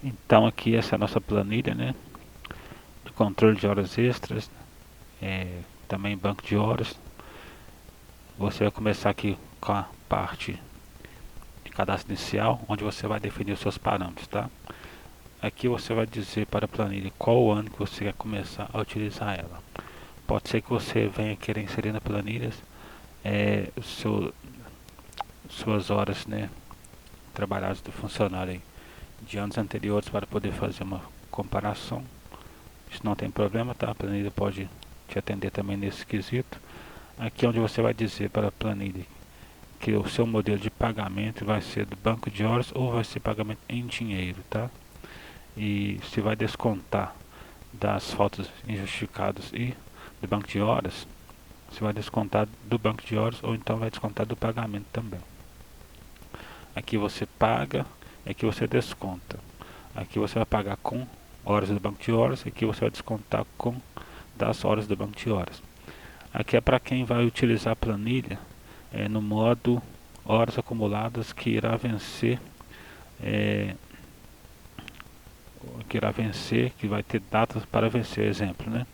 Então aqui essa é a nossa planilha, né, de controle de horas extras, também banco de horas. Você vai começar aqui com a parte de cadastro inicial, onde você vai definir os seus parâmetros, tá? Aqui você vai dizer para a planilha qual o ano que você quer começar a utilizar ela. Pode ser que você venha querer inserir na planilha suas horas, né, trabalhadas do funcionário aí, de anos anteriores para poder fazer uma comparação. Isso não tem problema, tá? A planilha pode te atender também nesse quesito. Aqui é onde você vai dizer para a planilha que o seu modelo de pagamento vai ser do banco de horas ou vai ser pagamento em dinheiro, tá? E se vai descontar das faltas injustificadas e do banco de horas, você vai descontar do banco de horas ou então vai descontar do pagamento também. Aqui você paga, aqui você desconta. Aqui você vai pagar com horas do banco de horas, aqui você vai descontar com das horas do banco de horas. Aqui é para quem vai utilizar a planilha no modo horas acumuladas é, que vai ter datas para vencer, exemplo, né?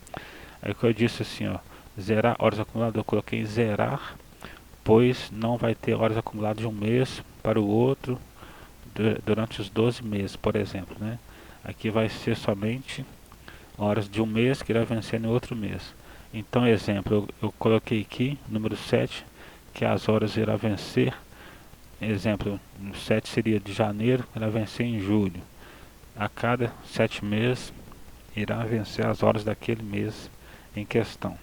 Aí que eu disse assim, ó, zerar horas acumuladas, eu coloquei zerar, pois não vai ter horas acumuladas de um mês para o outro durante os 12 meses, por exemplo, né? Aqui vai ser somente horas de um mês que irá vencer no outro mês. Então, exemplo, eu coloquei aqui, número 7, que as horas irá vencer. Exemplo, 7 seria de janeiro, irá vencer em julho. A cada 7 meses, irá vencer as horas daquele mês em questão.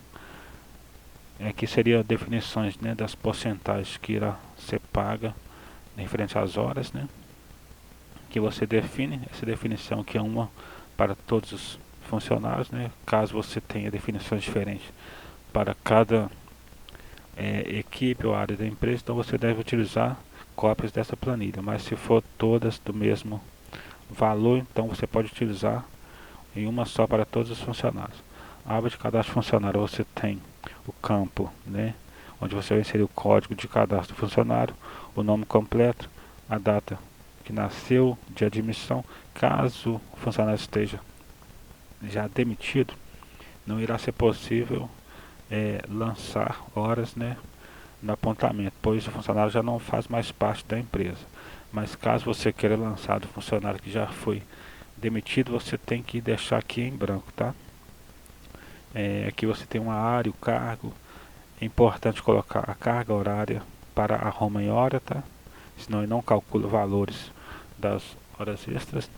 Aqui seria definições, né, das porcentagens que irá ser paga referente às horas, né, que você define. Essa definição que é uma para todos os funcionários, né, caso você tenha definições diferentes para cada equipe ou área da empresa, então você deve utilizar cópias dessa planilha, mas se for todas do mesmo valor, então você pode utilizar em uma só para todos os funcionários. A aba de cadastro funcionário, você tem o campo, né, onde você vai inserir o código de cadastro do funcionário, o nome completo, a data que nasceu, de admissão. Caso o funcionário esteja já demitido, não irá ser possível lançar horas, né, no apontamento, pois o funcionário já não faz mais parte da empresa. Mas caso você queira lançar do funcionário que já foi demitido, você tem que deixar aqui em branco, tá? Aqui você tem uma área, o cargo. É importante colocar a carga horária para a Roma em hora, tá? Senão ele não calcula valores das horas extras.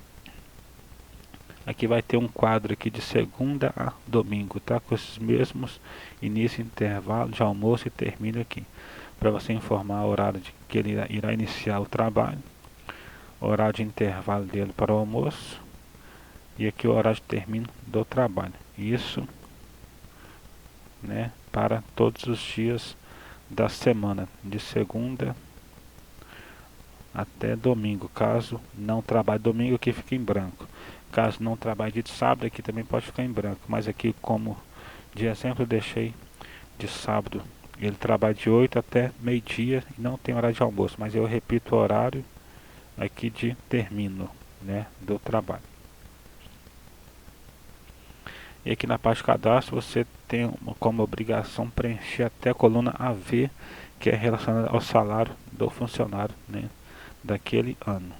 Aqui vai ter um quadro aqui de segunda a domingo, tá? Com esses mesmos início e intervalo de almoço e termino aqui. Para você informar o horário de que ele irá iniciar o trabalho, horário de intervalo dele para o almoço e aqui o horário de término do trabalho. Isso, né, para todos os dias da semana, de segunda até domingo. Caso não trabalhe domingo, aqui fica em branco. Caso não trabalhe de sábado, aqui também pode ficar em branco. Mas aqui, como de exemplo, eu deixei de sábado. Ele trabalha de 8 até meio-dia e não tem horário de almoço. Mas eu repito o horário aqui de término, né, do trabalho. E aqui na parte de cadastro você tem como obrigação preencher até a coluna AV, que é relacionada ao salário do funcionário, né, daquele ano,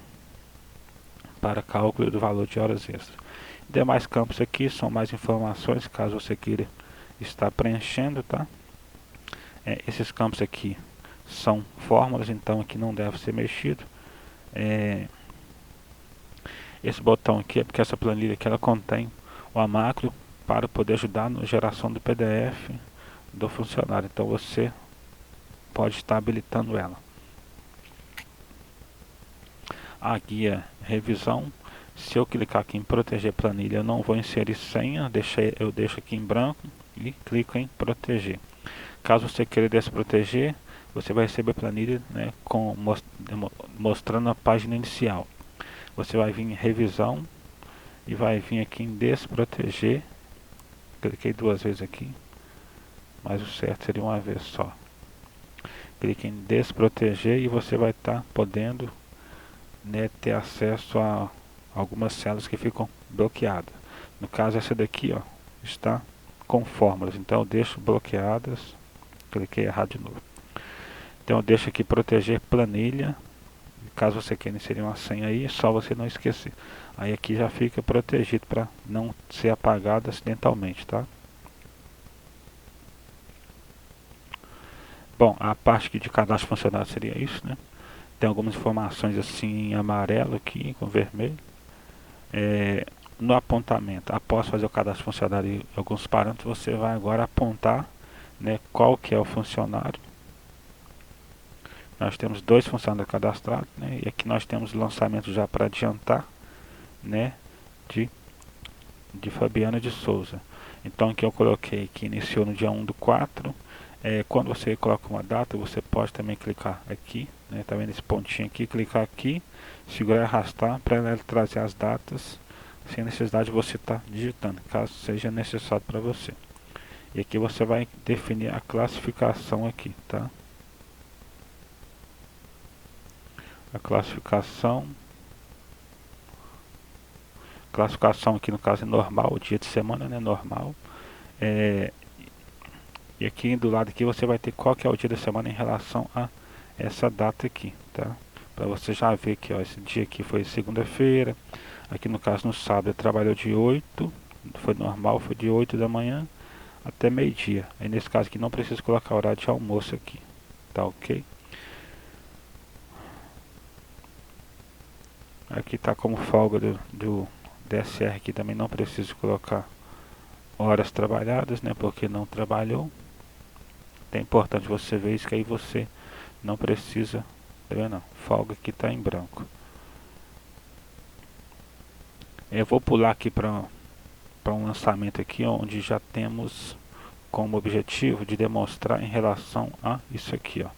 para cálculo do valor de horas extras. Demais campos aqui são mais informações, caso você queira estar preenchendo, tá? Esses campos aqui são fórmulas, então aqui não deve ser mexido. Esse botão aqui é porque essa planilha aqui ela contém uma macro para poder ajudar na geração do PDF do funcionário. Então você pode estar habilitando ela. A guia revisão, se eu clicar aqui em proteger planilha, eu não vou inserir senha, eu deixo aqui em branco e clico em proteger. Caso você queira desproteger, você vai receber a planilha, né, mostrando a página inicial. Você vai vir em revisão e vai vir aqui em desproteger. Cliquei duas vezes aqui, mas o certo seria uma vez só. Clique em desproteger e você vai estar podendo, né, ter acesso algumas células que ficam bloqueadas. No caso, essa daqui, ó, está com fórmulas, então eu deixo bloqueadas. Cliquei errado de novo. Então eu deixo aqui proteger planilha. Caso você queira inserir uma senha aí, é só você não esquecer. Aí aqui já fica protegido para não ser apagado acidentalmente, tá? Bom, a parte aqui de cadastro funcionário seria isso, né? Tem algumas informações assim em amarelo aqui, com vermelho. No apontamento, após fazer o cadastro funcionário e alguns parâmetros, você vai agora apontar, né, qual que é o funcionário. Nós temos 2 funcionários cadastrados, né, e aqui nós temos o lançamento já para adiantar, né, de Fabiana de Souza. Então aqui eu coloquei que iniciou no dia 1/4. Quando você coloca uma data, você pode também clicar aqui, né, tá vendo esse pontinho aqui, clicar aqui, segurar e arrastar para ele trazer as datas, sem necessidade de você estar digitando, caso seja necessário para você. E aqui você vai definir a classificação aqui, tá? A classificação aqui no caso é normal, o dia de semana, né, normal. E aqui do lado aqui você vai ter qual que é o dia da semana em relação a essa data aqui, tá? Para você já ver que, ó, esse dia aqui foi segunda-feira. Aqui no caso no sábado ele trabalhou de 8, foi normal, foi de 8 da manhã até meio-dia. Aí nesse caso aqui não precisa colocar horário de almoço aqui, tá ok? Aqui tá como folga do DSR aqui, também não preciso colocar horas trabalhadas, né? Porque não trabalhou. É importante você ver isso, que aí você não precisa, tá vendo? Folga aqui está em branco. Eu vou pular aqui para um lançamento aqui, onde já temos como objetivo de demonstrar em relação a isso aqui, ó.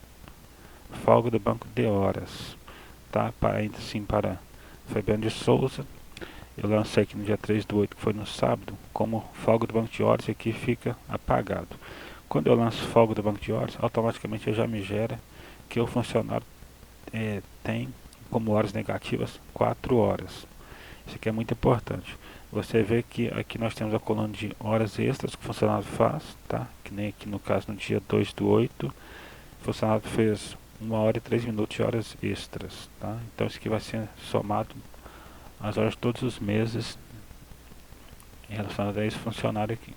Folga do banco de horas, tá? Ainda assim para Fabiano de Souza. Eu lancei aqui no dia 3/8, que foi no sábado, como folga do banco de horas, e aqui fica apagado. Quando eu lanço folga do banco de horas, automaticamente eu já me gera que o funcionário tem como horas negativas 4 horas. Isso aqui é muito importante. Você vê que aqui nós temos a coluna de horas extras que o funcionário faz, tá? Que nem aqui no caso no dia 2/8, o funcionário fez 1 hora e 3 minutos de horas extras, tá? Então isso aqui vai ser somado as horas de todos os meses em relação a esse funcionário aqui.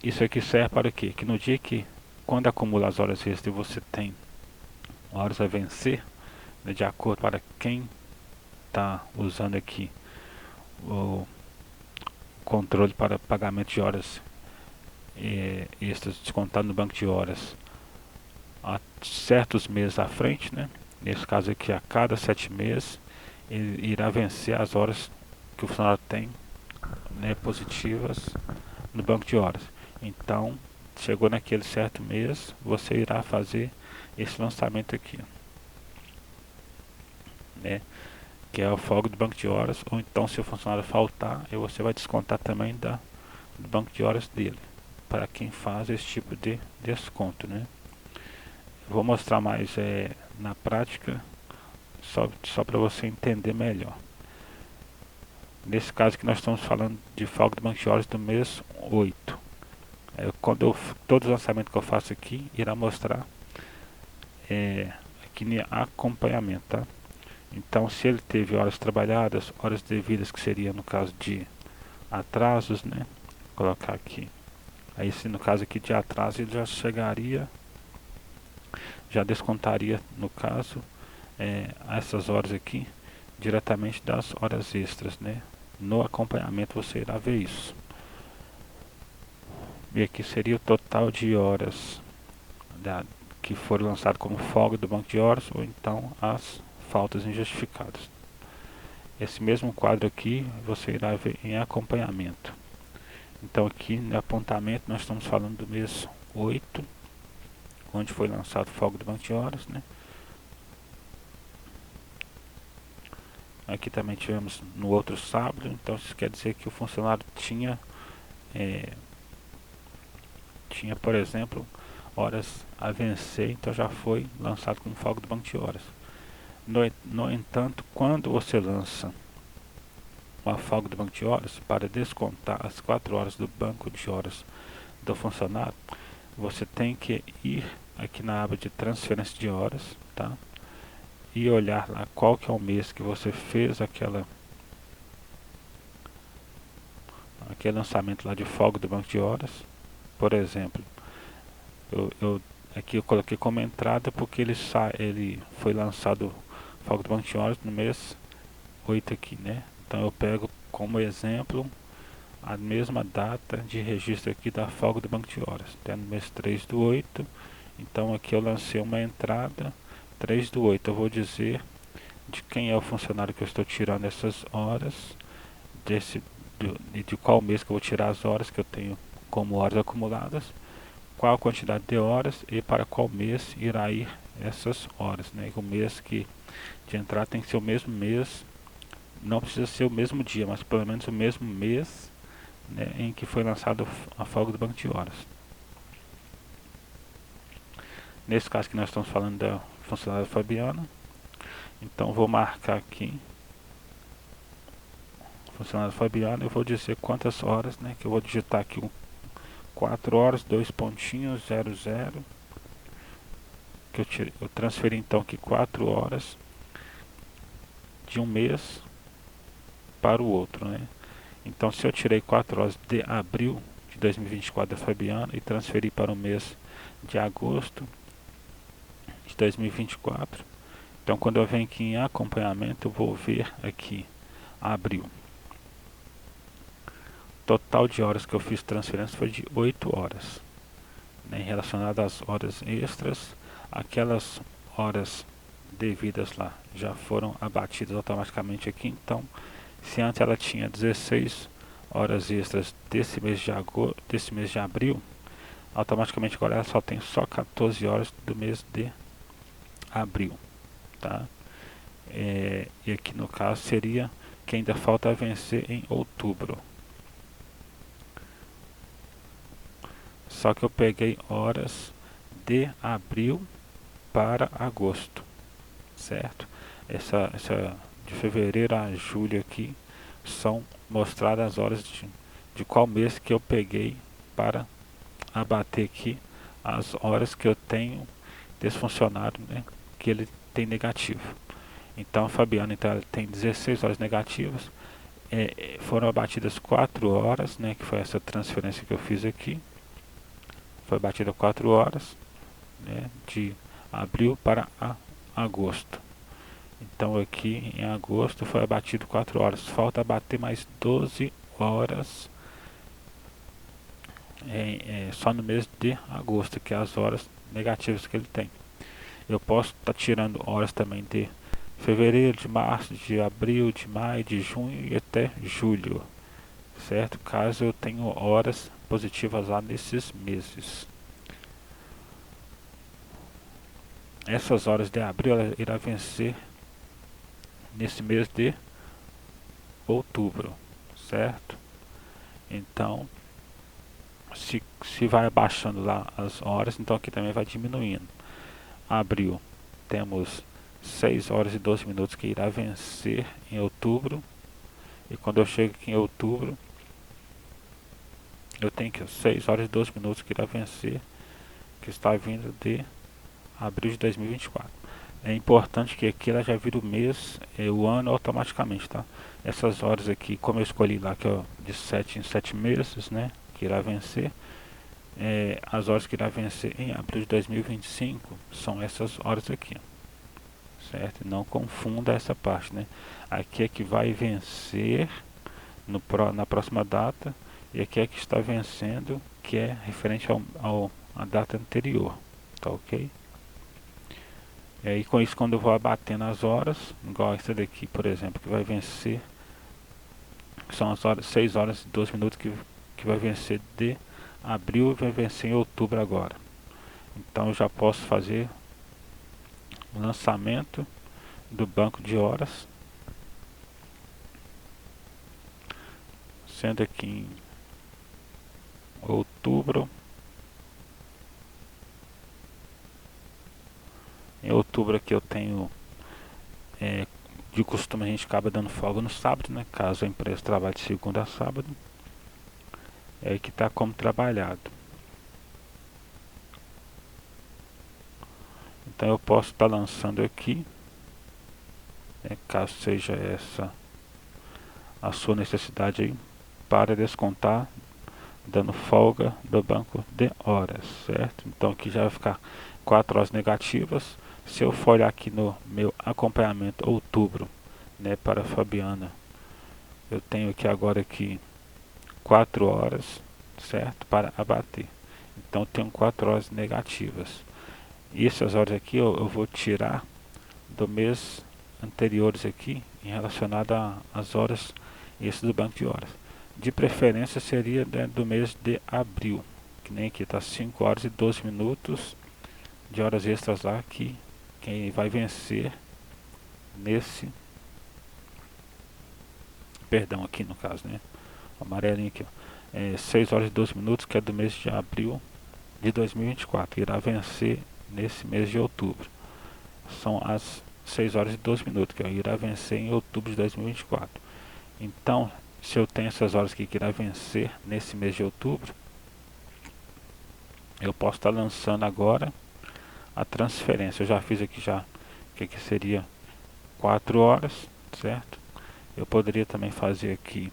Isso aqui serve para o quê? Que no dia que, quando acumula as horas extras e você tem horas a vencer, né, de acordo para quem está usando aqui o controle para pagamento de horas extras descontado no banco de horas há certos meses à frente, né? Nesse caso aqui, a cada 7 meses, ele irá vencer as horas que o funcionário tem, né, positivas no banco de horas. Então, chegou naquele certo mês, você irá fazer esse lançamento aqui, né? Que é o folga do banco de horas, ou então se o funcionário faltar, você vai descontar também do banco de horas dele, para quem faz esse tipo de desconto, né? Vou mostrar mais na prática, só para você entender melhor. Nesse caso que nós estamos falando de folga do banco de horas do mês 8. Todo lançamento que eu faço aqui irá mostrar aqui no acompanhamento, tá? Então, se ele teve horas trabalhadas, horas devidas, que seria no caso de atrasos, né? Vou colocar aqui. Aí, se no caso aqui de atraso, ele já chegaria, já descontaria, no caso, essas horas aqui, diretamente das horas extras, né? No acompanhamento você irá ver isso. E aqui seria o total de horas que foram lançadas como folga do banco de horas, ou então as faltas injustificadas. Esse mesmo quadro aqui você irá ver em acompanhamento. Então aqui no apontamento nós estamos falando do mês 8, onde foi lançado folga do banco de horas, né? Aqui também tivemos no outro sábado, então isso quer dizer que o funcionário tinha, por exemplo, horas a vencer, então já foi lançado como folga do banco de horas. No entanto, quando você lança uma folga do banco de horas, para descontar as 4 horas do banco de horas do funcionário, você tem que ir aqui na aba de transferência de horas, tá? E olhar lá qual que é o mês que você fez aquele lançamento lá de folga do banco de horas. Por exemplo, aqui eu coloquei como entrada porque ele foi lançado folga do banco de horas no mês 8 aqui, né? Então eu pego como exemplo a mesma data de registro aqui da folga do banco de horas, até no mês 3/8. Então aqui eu lancei uma entrada 3/8. Eu vou dizer de quem é o funcionário que eu estou tirando essas horas, de qual mês que eu vou tirar as horas que eu tenho como horas acumuladas, qual a quantidade de horas e para qual mês irá ir essas horas, né? O mês que de entrar tem que ser o mesmo mês, não precisa ser o mesmo dia, mas pelo menos o mesmo mês, né, em que foi lançado a folga do banco de horas. Nesse caso que nós estamos falando da funcionária Fabiana, então vou marcar aqui funcionário Fabiana, eu vou dizer quantas horas, né, que eu vou digitar aqui 4 horas, 2 pontinhos, 00, que eu transferi então aqui 4 horas de um mês para o outro, né. Então se eu tirei 4 horas de abril de 2024 da Fabiana e transferi para o mês de agosto de 2024, então quando eu venho aqui em acompanhamento eu vou ver aqui abril. Total de horas que eu fiz transferência foi de 8 horas, né, relacionado às horas extras. Aquelas horas devidas lá já foram abatidas automaticamente aqui. Então, se antes ela tinha 16 horas extras desse mês de abril, automaticamente agora ela só tem só 14 horas do mês de abril, tá? E aqui no caso seria que ainda falta a vencer em outubro. Só que eu peguei horas de abril para agosto, certo? Essa de fevereiro a julho aqui são mostradas as horas de qual mês que eu peguei para abater aqui as horas que eu tenho desse funcionário, né, que ele tem negativo. Então, Fabiano, então, ela tem 16 horas negativas, foram abatidas 4 horas, né, que foi essa transferência que eu fiz aqui, foi abatida 4 horas, né, de abril para agosto. Então aqui em agosto foi abatido 4 horas, falta abater mais 12 horas só no mês de agosto, que é as horas negativas que ele tem. Eu posso estar tirando horas também de fevereiro, de março, de abril, de maio, de junho e até julho, certo? Caso eu tenha horas positivas lá nesses meses. Essas horas de abril ela irá vencer nesse mês de outubro, certo? Então, se vai abaixando lá as horas, então aqui também vai diminuindo. Abril, temos 6 horas e 12 minutos que irá vencer em outubro. E quando eu chego aqui em outubro, eu tenho que 6 horas e 12 minutos que irá vencer, que está vindo de abril de 2024. É importante que aqui ela já vira o mês, o ano automaticamente, tá? Essas horas aqui, como eu escolhi lá que é de 7 em 7 meses, né, que irá vencer, as horas que irá vencer em abril de 2025 são essas horas aqui, certo? Não confunda essa parte, né? Aqui é que vai vencer na próxima data, e aqui é que está vencendo, que é referente à data anterior, tá ok? E aí com isso, quando eu vou abatendo as horas, igual essa daqui, por exemplo, que vai vencer, são as horas, 6 horas e 12 minutos que vai vencer de abril e vai vencer em outubro agora. Então eu já posso fazer o lançamento do banco de horas, sendo aqui em outubro. Em outubro aqui eu tenho De costume a gente acaba dando folga no sábado, né? Caso a empresa trabalhe de segunda a sábado, é que está como trabalhado. Então eu posso estar lançando aqui, caso seja essa a sua necessidade aí, para descontar, dando folga do banco de horas, certo? Então aqui já vai ficar 4 horas negativas. Se eu for olhar aqui no meu acompanhamento outubro, né, para a Fabiana, eu tenho aqui agora aqui 4 horas, certo, para abater. Então tenho 4 horas negativas. E essas horas aqui eu vou tirar do mês anteriores aqui, em relacionado às horas esse do banco de horas. De preferência seria, né, do mês de abril, que nem aqui está 5 horas e 12 minutos de horas extras lá, que quem vai vencer nesse, perdão, aqui no caso, né, o amarelinho aqui, ó, 6 horas e 12 minutos, que é do mês de abril de 2024, irá vencer nesse mês de outubro. São as 6 horas e 12 minutos, que irá vencer em outubro de 2024. Então, se eu tenho essas horas que irá vencer nesse mês de outubro, eu posso estar lançando agora a transferência. Eu já fiz aqui já que seria 4 horas, certo? Eu poderia também fazer aqui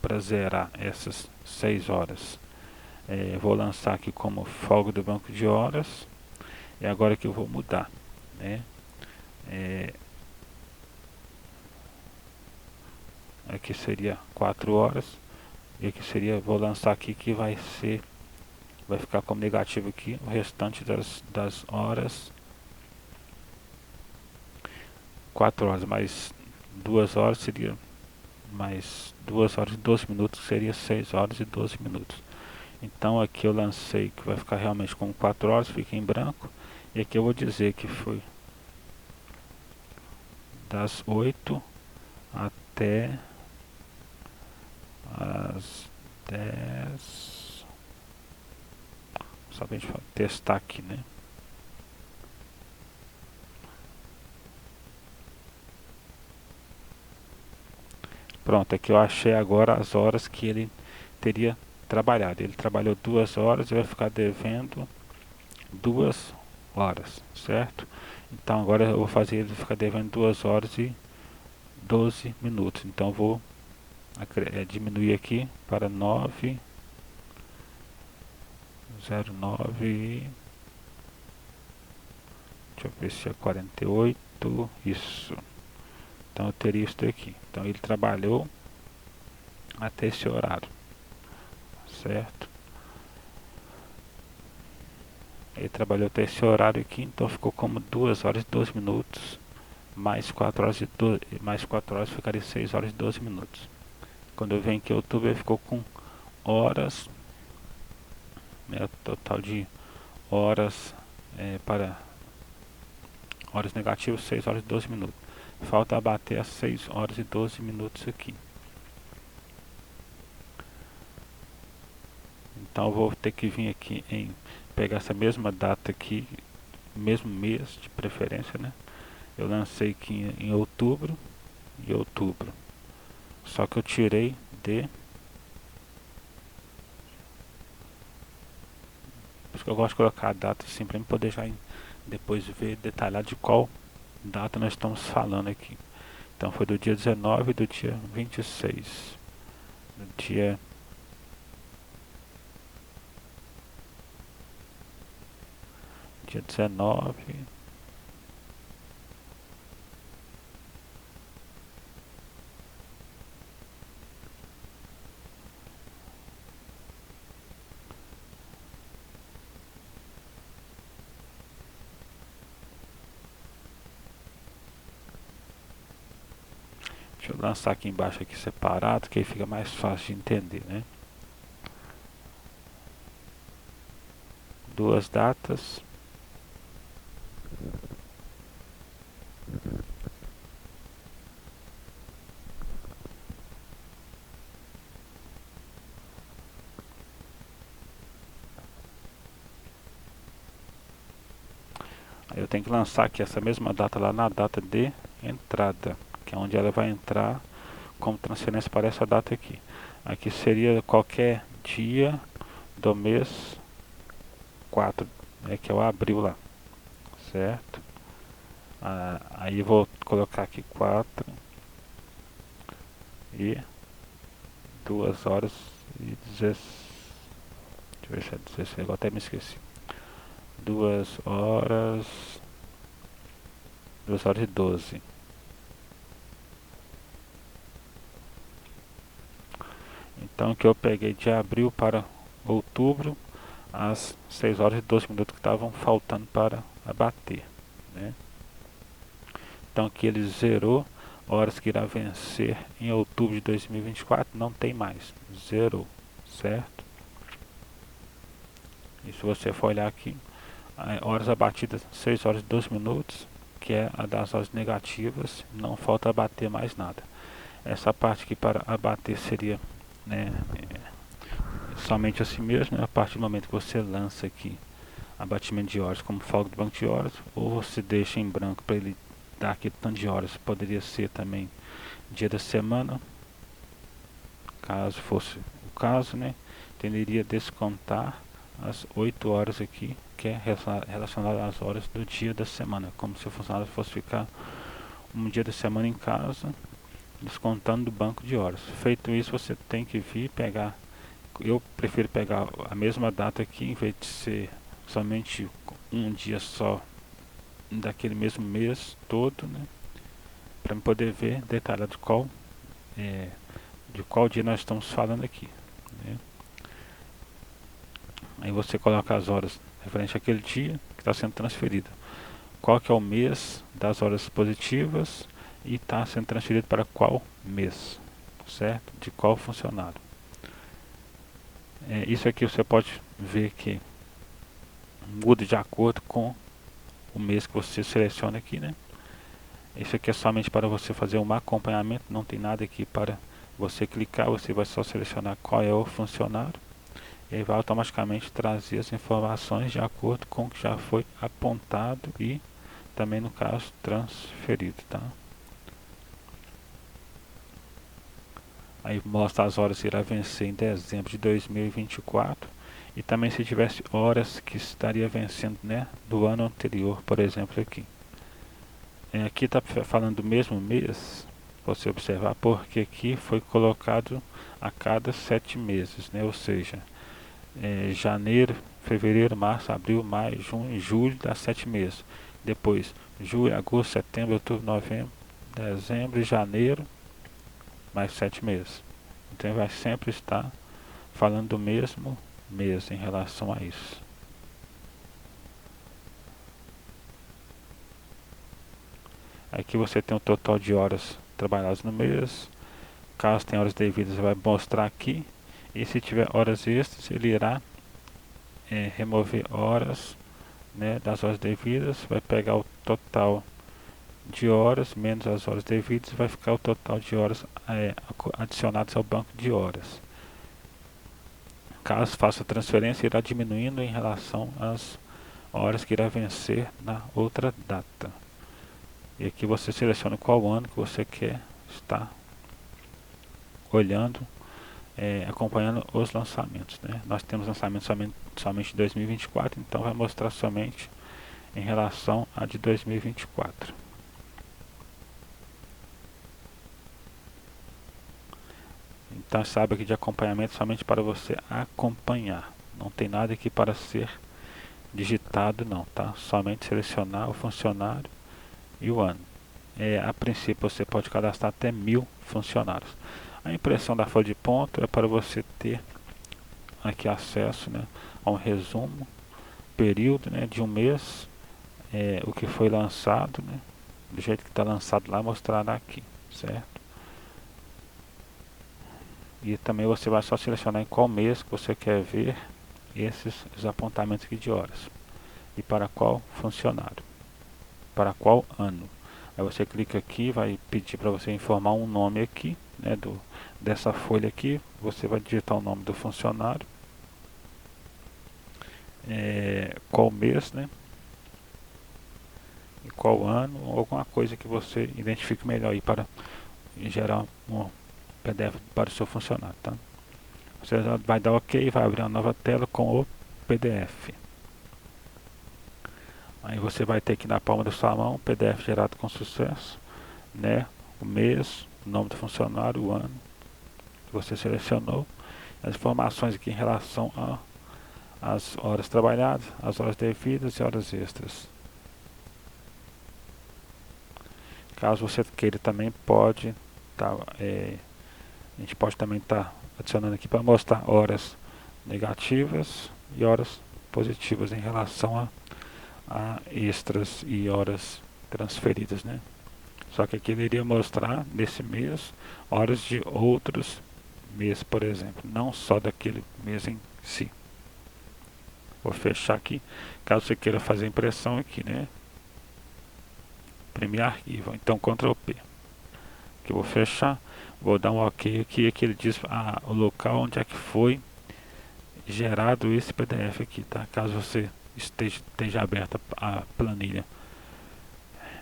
para zerar essas 6 horas. Vou lançar aqui como folga do banco de horas. E agora que eu vou mudar, né? Aqui seria 4 horas. E aqui seria, vou lançar aqui que vai ficar como negativo aqui o restante das horas. 4 horas mais 2 horas seria mais 2 horas e 12 minutos, seria 6 horas e 12 minutos. Então aqui eu lancei que vai ficar realmente como 4 horas, fica em branco. E aqui eu vou dizer que foi das 8 até as 10. Só pra gente testar aqui, né? Pronto, aqui eu achei agora as horas que ele teria trabalhado. Ele trabalhou 2 horas e vai ficar devendo 2 horas, certo? Então agora eu vou fazer ele ficar devendo 2 horas e 12 minutos. Então eu vou diminuir aqui para 9,09. Deixa eu ver se é 48. Isso. Então eu teria isso daqui. Então ele trabalhou até esse horário, certo? Ele trabalhou até esse horário aqui, então ficou como 2 horas e 12 minutos. Mais 4 horas mais 4 horas ficaria 6 horas e 12 minutos. Quando eu venho aqui em outubro, ele ficou com horas, né, total de horas para horas negativas, 6 horas e 12 minutos. Falta abater as 6 horas e 12 minutos aqui. Então eu vou ter que vir aqui em pegar essa mesma data aqui, mesmo mês de preferência, né? Eu lancei aqui em outubro e outubro. Só que eu tirei de... Por isso que eu gosto de colocar a data assim, para poder já depois ver detalhado de qual data nós estamos falando aqui. Então foi do dia 19 e do dia 26. Do dia 19. Deixa eu lançar aqui embaixo aqui separado, que aí fica mais fácil de entender, né? Duas datas. Aí eu tenho que lançar aqui essa mesma data lá na data de entrada, que é onde ela vai entrar como transferência para essa data aqui. Aqui seria qualquer dia do mês 4, que é o abril lá, certo? Aí eu vou colocar aqui 4 e 2 horas e 16. Deixa eu ver se é 16, eu até me esqueci. 2 horas. 2 horas e 12. Então que eu peguei de abril para outubro, as 6 horas e 12 minutos que estavam faltando para abater, né? Então aqui ele zerou, horas que irá vencer em outubro de 2024, não tem mais, zerou, certo? E se você for olhar aqui, horas abatidas 6 horas e 12 minutos, que é a das horas negativas, não falta abater mais nada. Essa parte aqui para abater seria, né, somente assim mesmo, né, a partir do momento que você lança aqui abatimento de horas como folga do banco de horas, ou você deixa em branco para ele dar aquele tanto de horas, poderia ser também dia da semana, caso fosse o caso, né, tenderia a descontar as 8 horas aqui, que é relacionado às horas do dia da semana, como se o funcionário fosse ficar um dia da semana em casa, descontando do banco de horas. Feito isso, você tem que vir pegar, eu prefiro pegar a mesma data aqui, em vez de ser somente um dia só daquele mesmo mês todo, né, para poder ver detalhado de qual dia nós estamos falando aqui, né. Aí você coloca as horas referente àquele dia que está sendo transferido, qual que é o mês das horas positivas e está sendo transferido para qual mês, certo? De qual funcionário. Isso aqui você pode ver que muda de acordo com o mês que você seleciona aqui, né? Isso aqui é somente para você fazer um acompanhamento, não tem nada aqui para você clicar, você vai só selecionar qual é o funcionário e aí vai automaticamente trazer as informações de acordo com o que já foi apontado e também no caso transferido, tá? Aí mostra as horas que irá vencer em dezembro de 2024 e também se tivesse horas que estaria vencendo, né, do ano anterior, por exemplo aqui. Aqui está falando do mesmo mês, você observar, porque aqui foi colocado a cada 7 meses, né, ou seja, janeiro, fevereiro, março, abril, maio, junho, julho, dá 7 meses. Depois, julho, agosto, setembro, outubro, novembro, dezembro e janeiro, mais 7 meses. Então vai sempre estar falando do mesmo mês em relação a isso. Aqui você tem o total de horas trabalhadas no mês. Caso tenha horas devidas, vai mostrar aqui. E se tiver horas extras, ele irá remover horas, né, das horas devidas. Vai pegar o total de horas menos as horas devidas, vai ficar o total de horas adicionadas ao banco de horas. Caso faça a transferência, irá diminuindo em relação às horas que irá vencer na outra data. E aqui você seleciona qual ano que você quer estar olhando, acompanhando os lançamentos, né? Nós temos lançamento somente de 2024, então vai mostrar somente em relação a de 2024. Então sabe que de acompanhamento somente para você acompanhar, não tem nada aqui para ser digitado não, tá? Somente selecionar o funcionário e o ano. A princípio você pode cadastrar até 1000 funcionários. A impressão da folha de ponto é para você ter aqui acesso, né, a um resumo, período, né, de um mês, o que foi lançado, né, do jeito que está lançado lá, mostrará aqui, certo? E também você vai só selecionar em qual mês que você quer ver esses apontamentos aqui de horas e para qual funcionário, para qual ano. Aí você clica aqui, vai pedir para você informar um nome aqui, né, dessa folha aqui. Você vai digitar o nome do funcionário, qual mês, né, em qual ano, ou alguma coisa que você identifique melhor aí para gerar um PDF para o seu funcionário, tá? Você vai dar OK, vai abrir uma nova tela com o PDF. Aí você vai ter aqui na palma da sua mão, PDF gerado com sucesso, né? O mês, o nome do funcionário, o ano que você selecionou, as informações aqui em relação às horas trabalhadas, as horas devidas e horas extras. Caso você queira também pode a gente pode também estar adicionando aqui para mostrar horas negativas e horas positivas em relação a extras e horas transferidas, né? Só que aqui ele iria mostrar nesse mês horas de outros meses, por exemplo, não só daquele mês em si. Vou fechar aqui, caso você queira fazer impressão aqui, né? Imprimir arquivo, então Ctrl P. Que eu vou fechar, vou dar um OK aqui, aqui ele diz o local onde é que foi gerado esse PDF aqui, tá? Caso você esteja aberta a planilha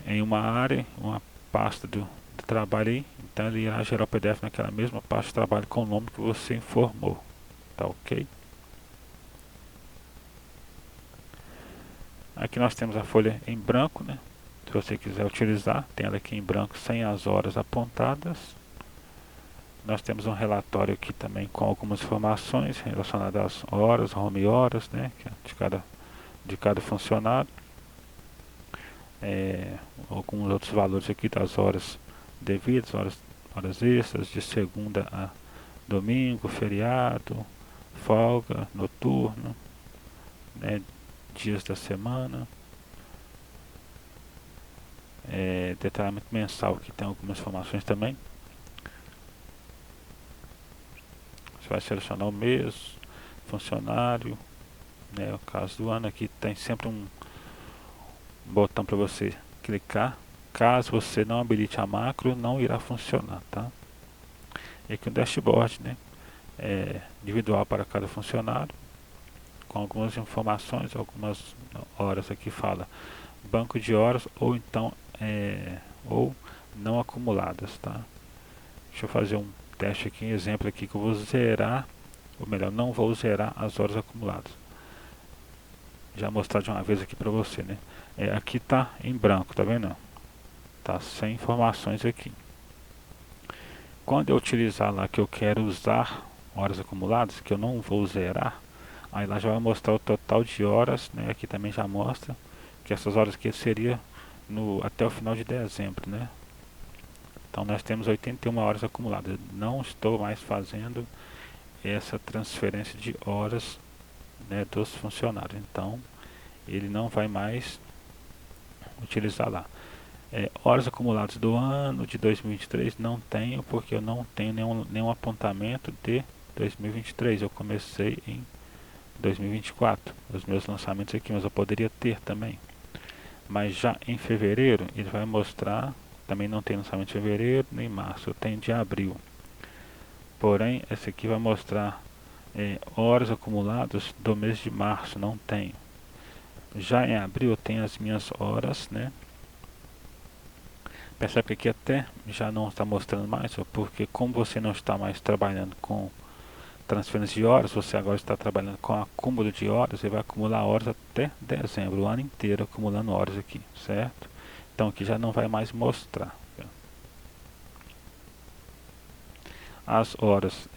em uma área, uma pasta do trabalho aí, então ele irá gerar o PDF naquela mesma pasta de trabalho com o nome que você informou, tá OK? Aqui nós temos a folha em branco, né? Se você quiser utilizar, tem ela aqui em branco sem as horas apontadas. Nós temos um relatório aqui também com algumas informações relacionadas às horas, home horas, né? De cada funcionário. Alguns outros valores aqui das horas devidas, horas extras, de segunda a domingo, feriado, folga, noturno, né? Dias da semana. Detalhamento mensal, que tem algumas informações também. Você vai selecionar o mês, funcionário, né? O caso do ano aqui tem sempre um botão para você clicar. Caso você não habilite a macro, não irá funcionar, tá? E aqui um dashboard, né? Individual para cada funcionário, com algumas informações, algumas horas aqui fala banco de horas ou então ou não acumuladas, tá? Deixa eu fazer um teste aqui, um exemplo aqui que eu vou zerar, ou melhor, não vou zerar as horas acumuladas. Já mostrar de uma vez aqui para você, né? Aqui tá em branco, tá vendo? Tá sem informações aqui. Quando eu utilizar lá que eu quero usar horas acumuladas, que eu não vou zerar, aí lá já vai mostrar o total de horas, né? Aqui também já mostra que essas horas aqui seria até o final de dezembro, né? Então nós temos 81 horas acumuladas. Não estou mais fazendo essa transferência de horas, né, dos funcionários. Então ele não vai mais utilizar lá. Horas acumuladas do ano de 2023 não tenho, porque eu não tenho nenhum apontamento de 2023. Eu comecei em 2024 os meus lançamentos aqui, mas eu poderia ter também. Mas já em fevereiro ele vai mostrar, também não tem lançamento de fevereiro nem março, eu tenho de abril. Porém esse aqui vai mostrar horas acumuladas do mês de março, não tenho. Já em abril eu tenho as minhas horas, né? Percebe que aqui até já não está mostrando mais, porque como você não está mais trabalhando com transferência de horas, você agora está trabalhando com acúmulo de horas, e vai acumular horas até dezembro, o ano inteiro acumulando horas aqui, certo? Então aqui já não vai mais mostrar. As horas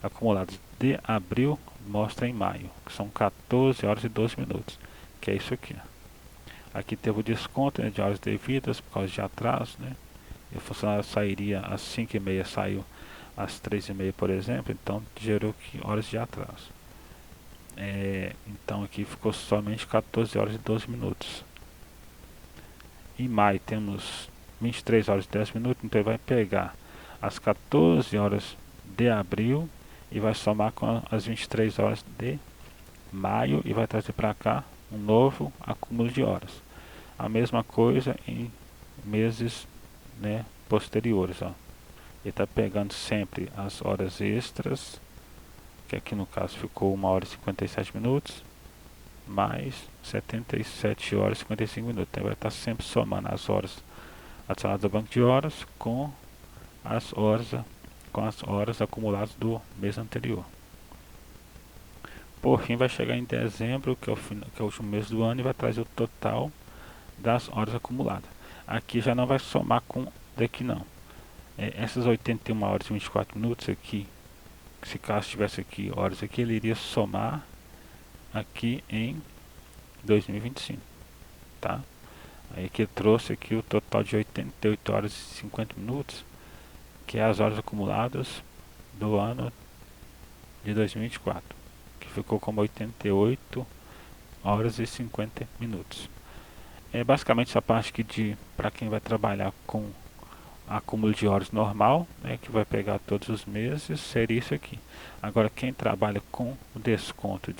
acumuladas de abril mostra em maio, que são 14 horas e 12 minutos, que é isso aqui. Aqui teve o desconto, né, de horas devidas por causa de atraso, né? E o funcionário sairia às 5h30, saiu às 3h30, por exemplo, então gerou aqui horas de atraso. Então aqui ficou somente 14 horas e 12 minutos. Em maio temos 23 horas e 10 minutos, então ele vai pegar as 14 horas de abril e vai somar com as 23 horas de maio e vai trazer para cá um novo acúmulo de horas. A mesma coisa em meses, né, posteriores, ó. Ele está pegando sempre as horas extras, que aqui no caso ficou 1h e 57 minutos, mais 77 horas e 55 minutos. Então vai estar sempre somando as horas adicionadas ao banco de horas com as horas acumuladas do mês anterior. Por fim, vai chegar em dezembro, que é o último mês do ano, e vai trazer o total das horas acumuladas. Aqui já não vai somar com daqui não. Essas 81 horas e 24 minutos aqui, se caso tivesse aqui horas aqui, ele iria somar aqui em 2025, tá? Aí que trouxe aqui o total de 88 horas e 50 minutos, que é as horas acumuladas do ano de 2024, que ficou como 88 horas e 50 minutos. É basicamente essa parte aqui para quem vai trabalhar com acúmulo de horas normal, né, que vai pegar todos os meses, seria isso aqui. Agora quem trabalha com o desconto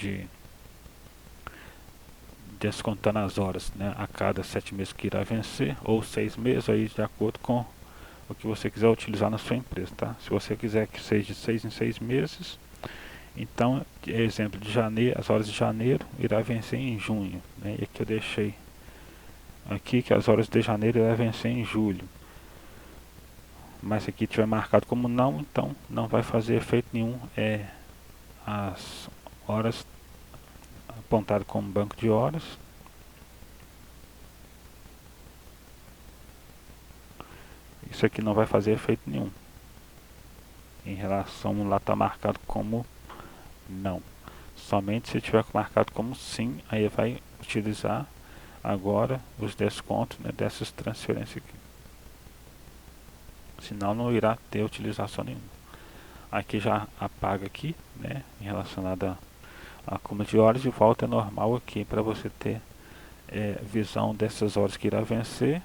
descontando as horas, né, a cada 7 meses que irá vencer, ou 6 meses, aí de acordo com o que você quiser utilizar na sua empresa, tá? Se você quiser que seja de 6 em 6 meses, então, exemplo de janeiro, as horas de janeiro irá vencer em junho, né? E aqui eu deixei aqui que as horas de janeiro irá vencer em julho. Mas se aqui tiver marcado como não, então não vai fazer efeito nenhum. As horas apontadas como banco de horas. Isso aqui não vai fazer efeito nenhum. Em relação lá está marcado como não. Somente se tiver marcado como sim, aí vai utilizar agora os descontos, né, dessas transferências aqui. Senão não irá ter utilização nenhuma. Aqui já apaga aqui, né, em relacionado a acúmulo de horas, e volta normal aqui para você ter visão dessas horas que irá vencer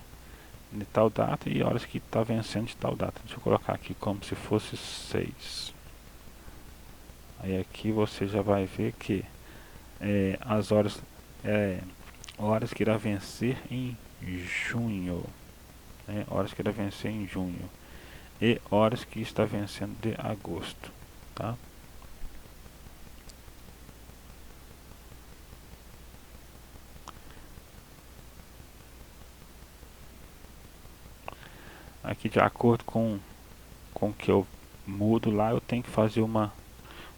de tal data e horas que está vencendo de tal data. Deixa eu colocar aqui como se fosse 6. Aí aqui você já vai ver que as horas que irá vencer em junho, né, horas que irá vencer em junho e horas que está vencendo de agosto, tá? Aqui de acordo com o que eu mudo lá, eu tenho que fazer uma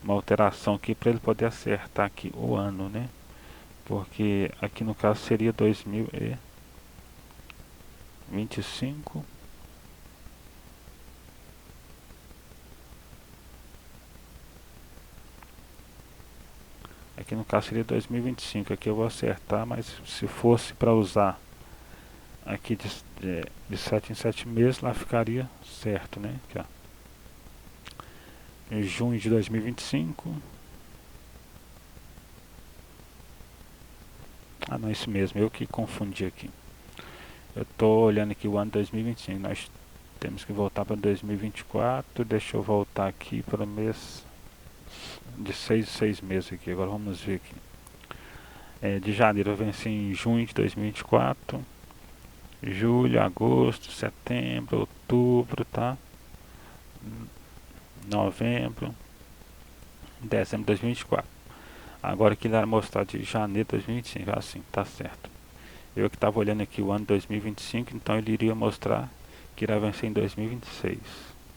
alteração aqui para ele poder acertar aqui o ano, né? Porque aqui no caso seria 2025. Aqui no caso seria 2025. Aqui eu vou acertar, mas se fosse para usar aqui de 7 em 7 meses, lá ficaria certo, né? Aqui, ó. Em junho de 2025. Ah, não, isso mesmo, eu que confundi aqui. Eu estou olhando aqui o ano 2025. Nós temos que voltar para 2024. Deixa eu voltar aqui para o mês de 6 em 6 meses aqui. Agora vamos ver aqui. De janeiro eu venci em junho de 2024. Julho, agosto, setembro, outubro, tá? Novembro, dezembro de 2024. Agora aqui ele vai mostrar de janeiro de 2025, assim, tá certo. Eu que estava olhando aqui o ano 2025, então ele iria mostrar que irá vencer em 2026.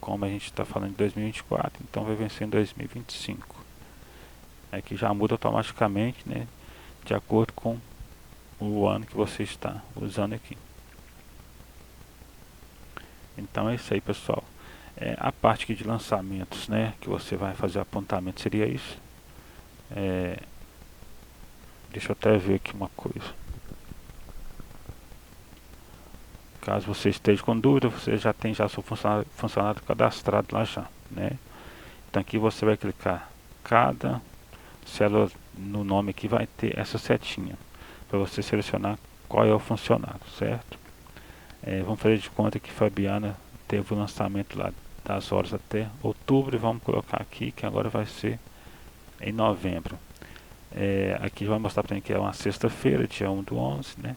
Como a gente está falando de 2024, então vai vencer em 2025. Aqui já muda automaticamente, né, de acordo com o ano que você está usando aqui. Então é isso aí, pessoal. A parte aqui de lançamentos, né, que você vai fazer apontamento, seria isso. Deixa eu até ver aqui uma coisa. Caso você esteja com dúvida, você já tem seu funcionário cadastrado lá já, né? Então aqui você vai clicar cada célula no nome aqui, vai ter essa setinha para você selecionar qual é o funcionário, certo? Vamos fazer de conta que Fabiana teve o lançamento lá das horas até outubro, e vamos colocar aqui que agora vai ser em novembro. Aqui vai mostrar para mim que é uma sexta-feira, dia 1/11, né?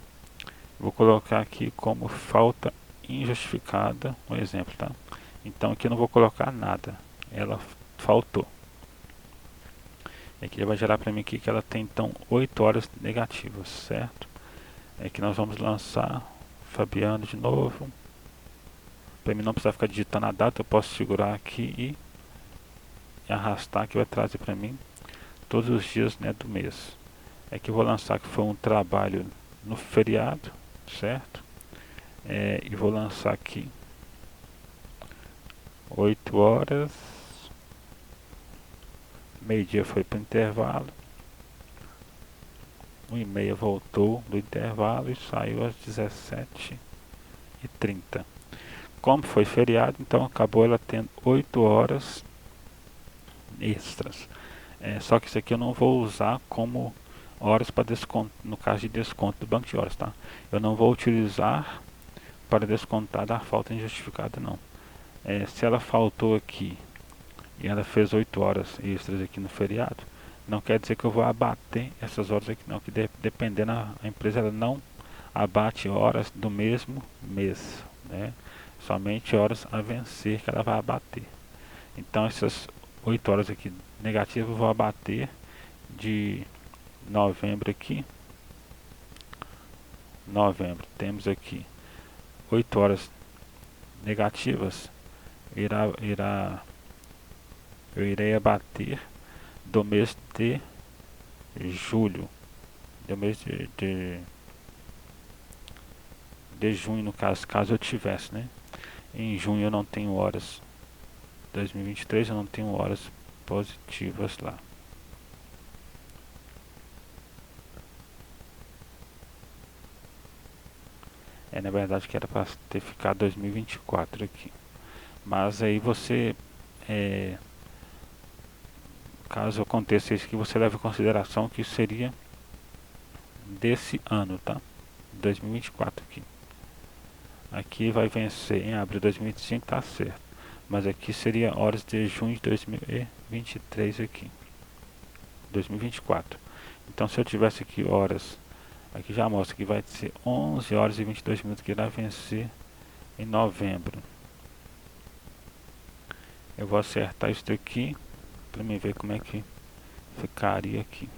Vou colocar aqui como falta injustificada, um exemplo, tá? Então aqui eu não vou colocar nada, ela faltou. Aqui já vai gerar para mim aqui que ela tem então 8 horas negativas, certo? Aqui nós vamos lançar Fabiano de novo. Para mim não precisar ficar digitando a data, eu posso segurar aqui e arrastar, que vai trazer para mim todos os dias, né, do mês. Aqui eu vou lançar que foi um trabalho no feriado, certo? E vou lançar aqui 8 horas, meio-dia foi para o intervalo, 1h30 voltou do intervalo e saiu às 17h30. Como foi feriado, então acabou ela tendo 8 horas extras. Só que isso aqui eu não vou usar como horas para desconto, no caso de desconto do banco de horas, tá? Eu não vou utilizar para descontar da falta injustificada, não. Se ela faltou aqui e ela fez 8 horas extras aqui no feriado, não quer dizer que eu vou abater essas horas aqui, não, que dependendo a empresa ela não abate horas do mesmo mês, né? Somente horas a vencer que ela vai abater. Então essas 8 horas aqui negativas eu vou abater de novembro aqui. Novembro, temos aqui 8 horas negativas, eu irei abater do mês de julho, do mês de junho, no caso eu tivesse, né? Em junho eu não tenho horas, 2023 eu não tenho horas positivas lá. Na verdade que era para ter ficado 2024 aqui. Mas aí você, caso aconteça isso, que você leve em consideração que seria desse ano, tá? 2024 aqui. Aqui vai vencer em abril de 2025, tá certo. Mas aqui seria horas de junho de 2023 aqui. 2024. Então se eu tivesse aqui horas, aqui já mostra que vai ser 11 horas e 22 minutos que irá vencer em novembro. Eu vou acertar isso daqui para me ver como é que ficaria aqui.